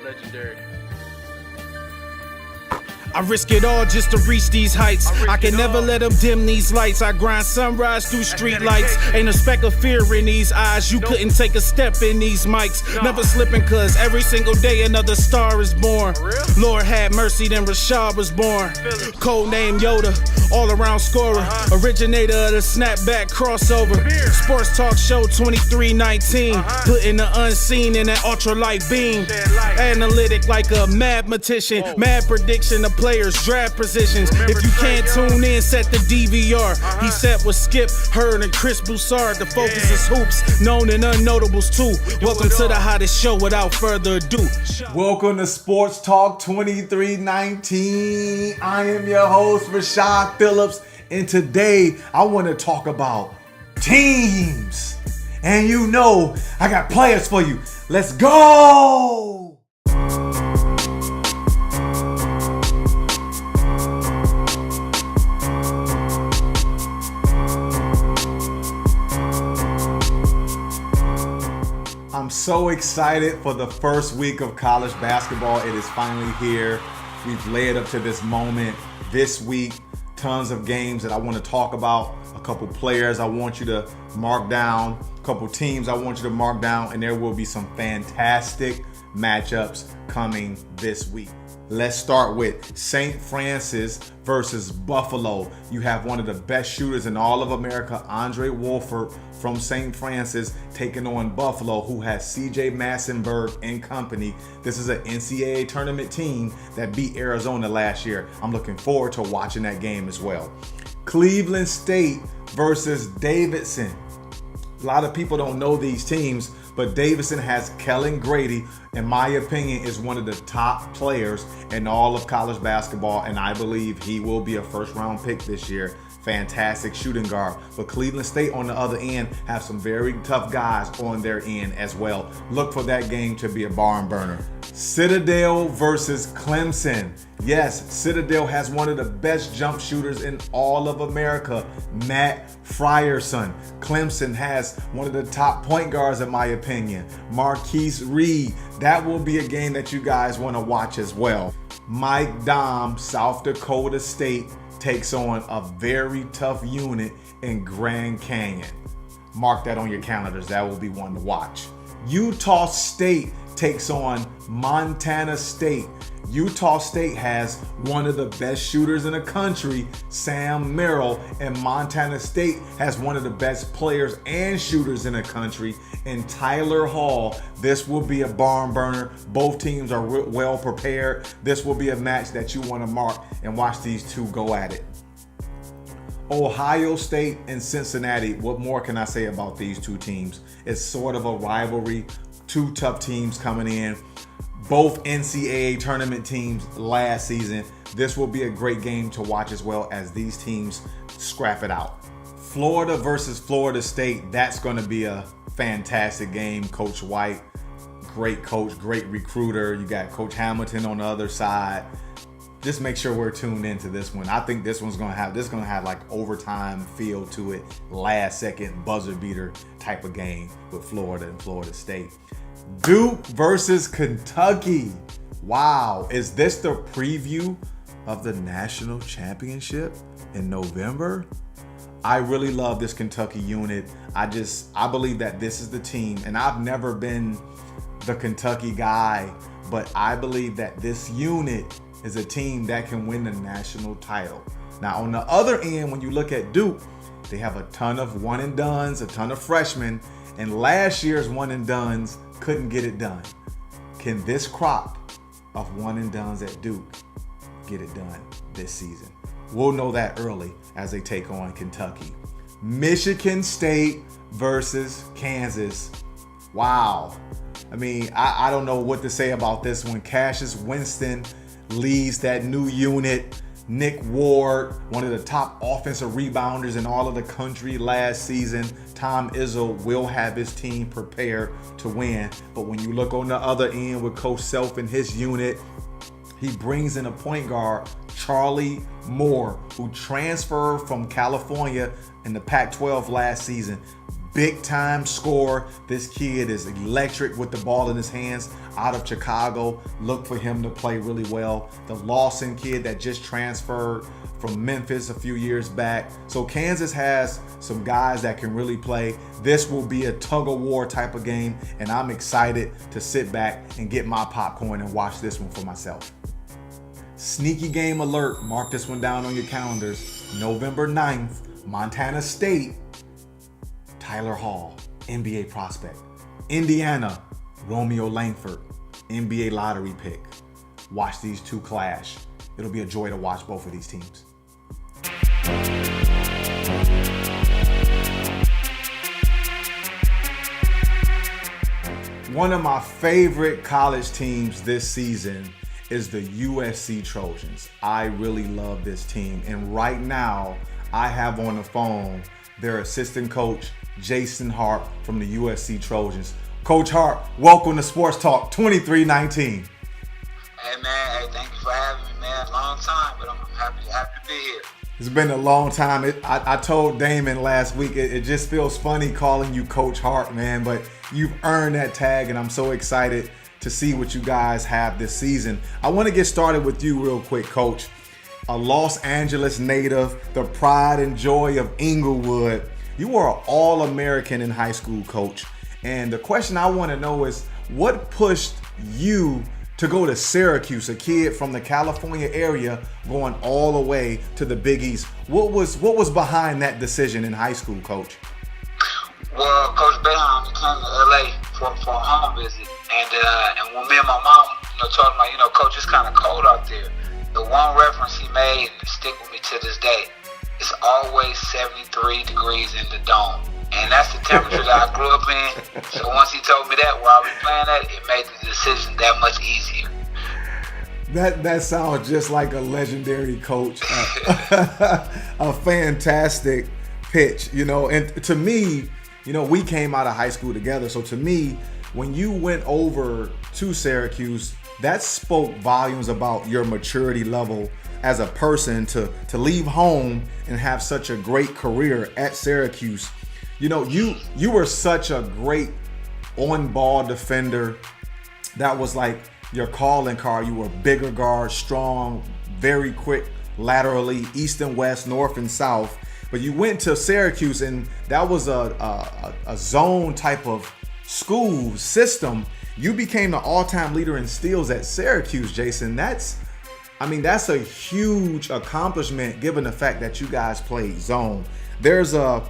Legendary. I risk it all just to reach these heights. I can never let them dim these lights. I grind sunrise through street lights. Ain't a speck of fear in these eyes. You couldn't take a step in these mics. Never slipping, cause every single day another star is born. Lord had mercy, then Rashad was born. Code name Yoda, all around scorer. Originator of the snapback crossover. Sports talk show 2319. Putting the unseen in that ultralight beam. Analytic like a mathematician. Mad prediction of players' draft positions. If you can't tune in, set the DVR. He set with Skip, Hurd, and Chris Broussard. The focus is hoops, known and unnotables too. Welcome to the hottest show without further ado. Welcome to Sports Talk 2319. I am your host, Rashad Phillips, and today I want to talk about teams. And you know, I got players for you. Let's go! I'm so excited for the first week of college basketball. It is finally here. We've led up to this moment this week. Tons of games that I want to talk about. A couple players I want you to mark down. A couple teams I want you to mark down. And there will be some fantastic matchups coming this week. Let's start with St. Francis versus Buffalo. You have one of the best shooters in all of America, Andre Wolford from St. Francis, taking on Buffalo, who has CJ Massenberg and company. This is an NCAA tournament team that beat Arizona last year. I'm looking forward to watching that game as well. Cleveland State versus Davidson. A lot of people don't know these teams, but Davidson has Kellen Grady, in my opinion, is one of the top players in all of college basketball, and I believe he will be a first-round pick this year. Fantastic shooting guard. But Cleveland State on the other end have some very tough guys on their end as well. Look for that game to be a barn burner. Citadel versus Clemson. Yes, Citadel has one of the best jump shooters in all of America, Matt Frierson. Clemson has one of the top point guards, in my opinion, Marquise Reed. That will be a game that you guys want to watch as well. Mike Dahm, South Dakota State, takes on a very tough unit in Grand Canyon. Mark that on your calendars. That will be one to watch. Utah State takes on Montana State. Utah State has one of the best shooters in the country, Sam Merrill, and Montana State has one of the best players and shooters in the country, in Tyler Hall. This will be a barn burner. Both teams are well prepared. This will be a match that you want to mark and watch these two go at it. Ohio State and Cincinnati. What more can I say about these two teams? It's sort of a rivalry. Two tough teams coming in. Both NCAA tournament teams last season. This will be a great game to watch as well as these teams scrap it out. Florida versus Florida State. That's going to be a fantastic game. Coach White, great coach, great recruiter. You got Coach Hamilton on the other side. Just make sure we're tuned into this one. I think this one's gonna have like overtime feel to it, last second buzzer beater type of game with Florida and Florida State. Duke versus Kentucky. Wow, is this the preview of the national championship in November? I really love this Kentucky unit. I believe that this is the team, and I've never been the Kentucky guy, but I believe that this unit is a team that can win the national title. Now, on the other end, when you look at Duke, they have a ton of one and dones, a ton of freshmen, and last year's one and dones couldn't get it done. Can this crop of one and dones at Duke get it done this season? We'll know that early as they take on Kentucky. Michigan State versus Kansas. Wow. I mean, I don't know what to say about this one. Cassius Winston leads that new unit. Nick Ward, one of the top offensive rebounders in all of the country last season. Tom Izzo will have his team prepared to win. But when you look on the other end with Coach Self and his unit, he brings in a point guard, Charlie Moore, who transferred from California in the Pac-12 last season. big time scorer. This kid is electric with the ball in his hands out of Chicago. Look for him to play really well. The Lawson kid that just transferred from Memphis a few years back. So Kansas has some guys that can really play. This will be a tug of war type of game, and I'm excited to sit back and get my popcorn and watch this one for myself. Sneaky game alert. Mark this one down on your calendars. November 9th, Montana State, Tyler Hall, NBA prospect. Indiana, Romeo Langford, NBA lottery pick. Watch these two clash. It'll be a joy to watch both of these teams. One of my favorite college teams this season is the USC Trojans. I really love this team. And right now, I have on the phone their assistant coach, Jason Hart from the USC Trojans. Coach Hart, welcome to Sports Talk 2319. Hey man, hey, thank you for having me, man. Long time, but I'm happy to be here. It's been a long time. I told Damon last week, it just feels funny calling you Coach Hart, man, but you've earned that tag, and I'm so excited to see what you guys have this season. I want to get started with you real quick, Coach. A Los Angeles native, the pride and joy of Inglewood. You were an All-American in high school, Coach. And the question I want to know is, what pushed you to go to Syracuse, a kid from the California area going all the way to the Big East? What was behind that decision in high school, Coach? Well, Coach Boeheim came to LA for a home visit, and when me and my mom, told him, Coach, it's kind of cold out there. The one reference he made and stick with me to this day, it's always 73 degrees in the dome. And that's the temperature that I grew up in. So once he told me that, where I was playing at, it made the decision that much easier. That sounds just like a legendary coach. A fantastic pitch, And to me, we came out of high school together. So to me, when you went over to Syracuse, that spoke volumes about your maturity level as a person to leave home and have such a great career at Syracuse. You were such a great on-ball defender. That was like your calling card. You were bigger guard, strong, very quick laterally, east and west, north and south. But you went to Syracuse, and that was a zone type of school system. You became the all-time leader in steals at Syracuse, Jason. That's a huge accomplishment given the fact that you guys played zone. There's a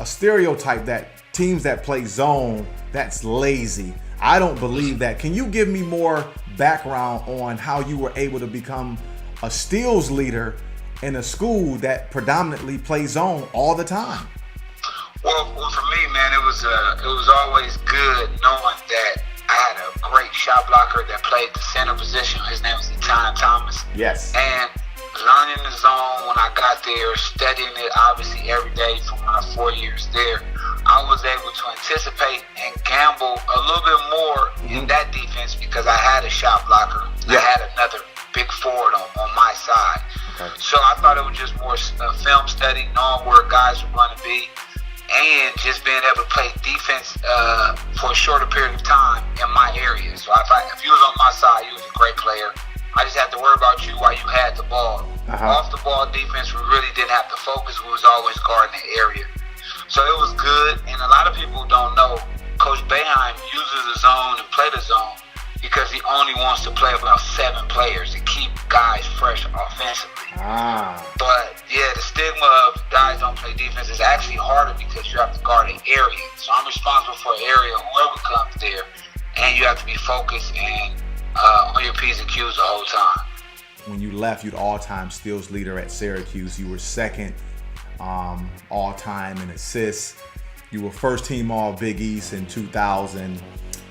stereotype that teams that play zone, that's lazy. I don't believe that. Can you give me more background on how you were able to become a steals leader in a school that predominantly plays zone all the time? Well, for me, man, it was always good knowing that I had a great shot blocker that played the center position. His name was Thomas. Yes. And learning the zone when I got there, studying it obviously every day for my 4 years there, I was able to anticipate and gamble a little bit more in that defense because I had a shot blocker. Yeah. I had another big forward on my side. Okay. So I thought it was just more film study, knowing where guys were going to be, and just being able to play defense for a shorter period of time in my area. So if you was on my side, you was a great player. I just had to worry about you while you had the ball. Off the ball defense, we really didn't have to focus. We was always guarding the area. So it was good, and a lot of people don't know Coach Boeheim uses the zone and play the zone because he only wants to play about 7 players to keep guys fresh offensively. But yeah, the stigma of guys don't play defense is actually harder because you have to guard an area. So I'm responsible for an area, whoever comes there, and you have to be focused and on your P's and Q's the whole time. When you left, you'd all-time steals leader at Syracuse. You were second all-time in assists. You were first team all Big East in 2000,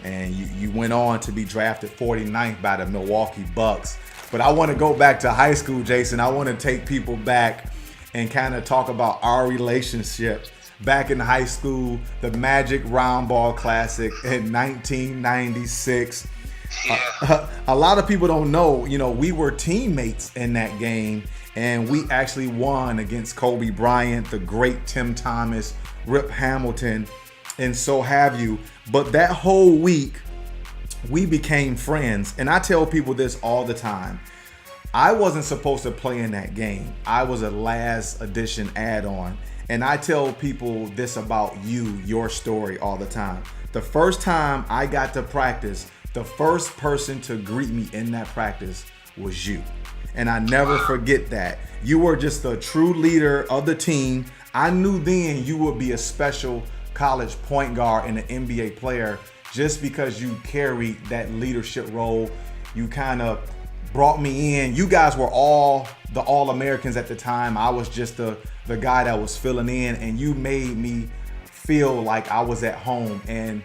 and you went on to be drafted 49th by the Milwaukee Bucks. But I want to go back to high school, Jason. I want to take people back and kind of talk about our relationships. Back in high school, the Magic Round Ball Classic in 1996. A lot of people don't know, we were teammates in that game, and we actually won against Kobe Bryant, the great Tim Thomas, Rip Hamilton, and so have you. But that whole week, we became friends. And I tell people this all the time. I wasn't supposed to play in that game. I was a last edition add-on. And I tell people this about you, your story, all the time. The first time I got to practice, the first person to greet me in that practice was you. And I never forget that. You were just a true leader of the team. I knew then you would be a special college point guard and an NBA player just because you carried that leadership role. You kind of brought me in. You guys were all the All-Americans at the time. I was just the guy that was filling in, and you made me feel like I was at home. And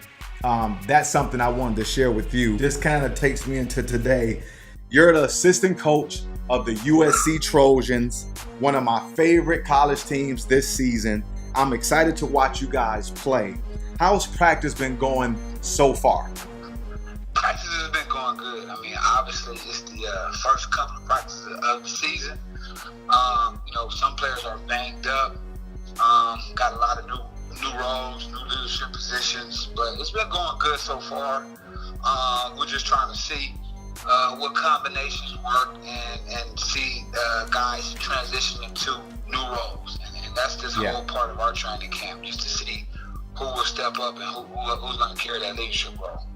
that's something I wanted to share with you. This kind of takes me into today. You're the assistant coach of the USC Trojans, one of my favorite college teams this season. I'm excited to watch you guys play. How's practice been going so far? Practice has been going good. I mean, obviously, it's the first couple of practices of the season. Some players are banged up. Got a lot of new roles, new leadership positions, but it's been going good so far. We're just trying to see what combinations work and see guys transition into new roles. And that's this whole part of our training camp, just to see who will step up and who's going to carry that leadership role.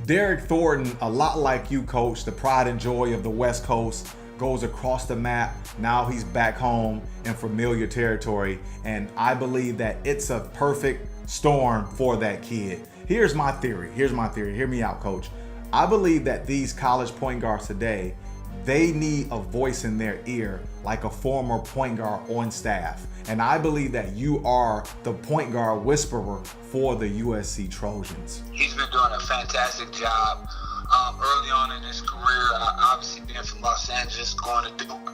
Derek Thornton, a lot like you, Coach, the pride and joy of the West Coast, goes across the map. Now he's back home in familiar territory, and I believe that it's a perfect storm for that kid. Here's my theory. Hear me out, Coach. I believe that these college point guards today, they need a voice in their ear like a former point guard on staff. And I believe that you are the point guard whisperer for the USC Trojans. He's been doing a fantastic job. Early on in his career, obviously being from Los Angeles, going to Duke,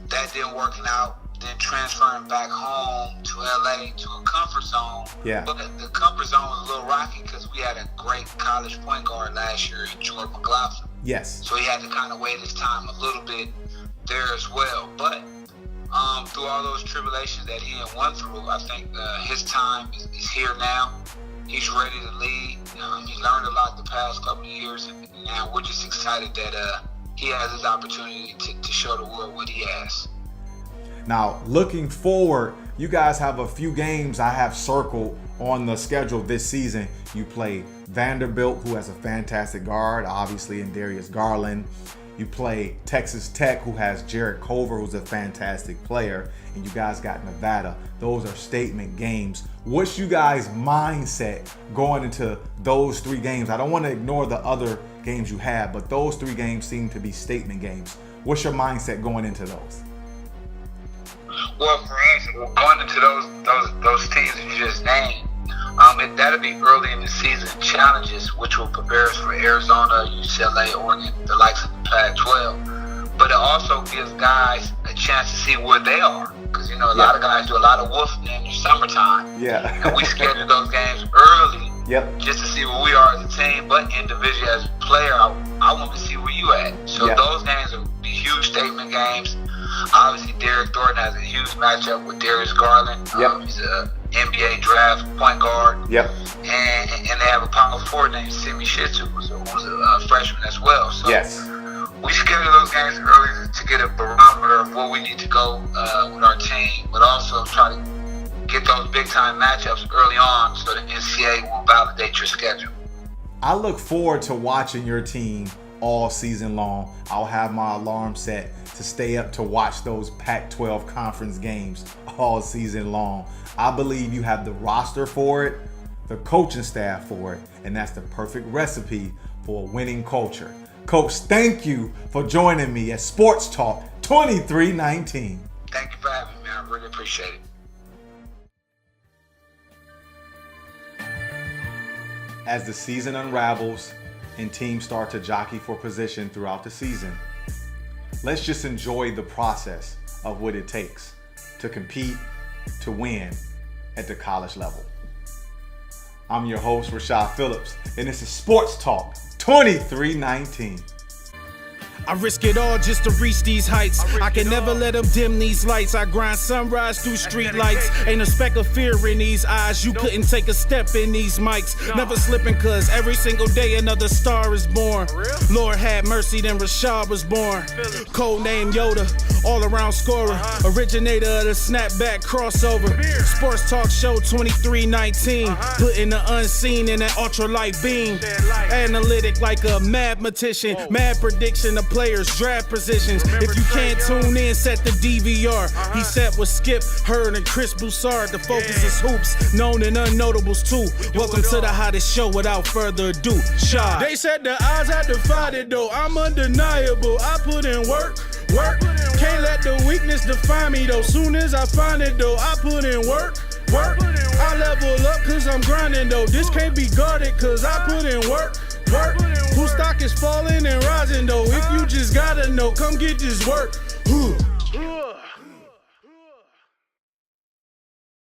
that didn't working out. Then transferring back home to LA to a comfort zone. Yeah. But the comfort zone was a little rocky because we had a great college point guard last year in Jordan McLaughlin. Yes. So he had to kind of wait his time a little bit there as well. But through all those tribulations that he had went through, I think his time is here now. He's ready to lead. He learned a lot the past couple of years, and now we're just excited that he has his opportunity to show the world what he has. Now, looking forward, you guys have a few games I have circled on the schedule this season. You play Vanderbilt, who has a fantastic guard, obviously, in Darius Garland. You play Texas Tech, who has Jarrett Culver, who's a fantastic player. And you guys got Nevada. Those are statement games. What's you guys' mindset going into those three games? I don't want to ignore the other games you have, but those three games seem to be statement games. What's your mindset going into those? Well, for us, going into those teams that you just named, that'll be early in the season challenges, which will prepare us for Arizona, UCLA, Oregon, the likes of the Pac-12. But it also gives guys a chance to see where they are, because a lot of guys do a lot of woofing in the summertime. Yeah. And we schedule those games early. Yep. Just to see where we are as a team, but individually as a player, I want to see where you at. So those games will be huge statement games. Obviously, Derek Thornton has a huge matchup with Darius Garland. He's an NBA draft point guard. Yep. And they have a power forward named Simi Shittu, who's a freshman as well. So we schedule those games early to get a barometer of where we need to go with our team, but also try to get those big-time matchups early on so the NCAA will validate your schedule. I look forward to watching your team all season long. I'll have my alarm set to stay up to watch those Pac-12 conference games all season long. I believe you have the roster for it, the coaching staff for it, and that's the perfect recipe for a winning culture. Coach, thank you for joining me at Sports Talk 2319. Thank you for having me, man. I really appreciate it. As the season unravels and teams start to jockey for position throughout the season, let's just enjoy the process of what it takes to compete, to win at the college level. I'm your host, Rashad Phillips, and this is Sports Talk 2319. I risk it all just to reach these heights. I can never let them dim these lights. I grind sunrise through street lights. Ain't a speck of fear in these eyes. You couldn't take a step in these mics. Never slipping, cause every single day another star is born. Lord had mercy, then Rashad was born. Code name Yoda, all around scorer. Originator of the snapback crossover. Sports talk show 2319. Putting the unseen in that ultralight beam. Analytic like a mathematician. Mad prediction of players' draft positions. If you can't tune in, set the DVR. He sat with Skip, Hurd, and Chris Broussard. The focus is hoops, known and unnotables too. Welcome to the hottest show without further ado. Shy. They said the odds, I defied it though. I'm undeniable. I put in work. Can't let the weakness define me though. Soon as I find it though, I put in work. I level up cause I'm grinding though. This can't be guarded cause I put in work. Whose stock is falling and rising though. If you just gotta know, come get this work.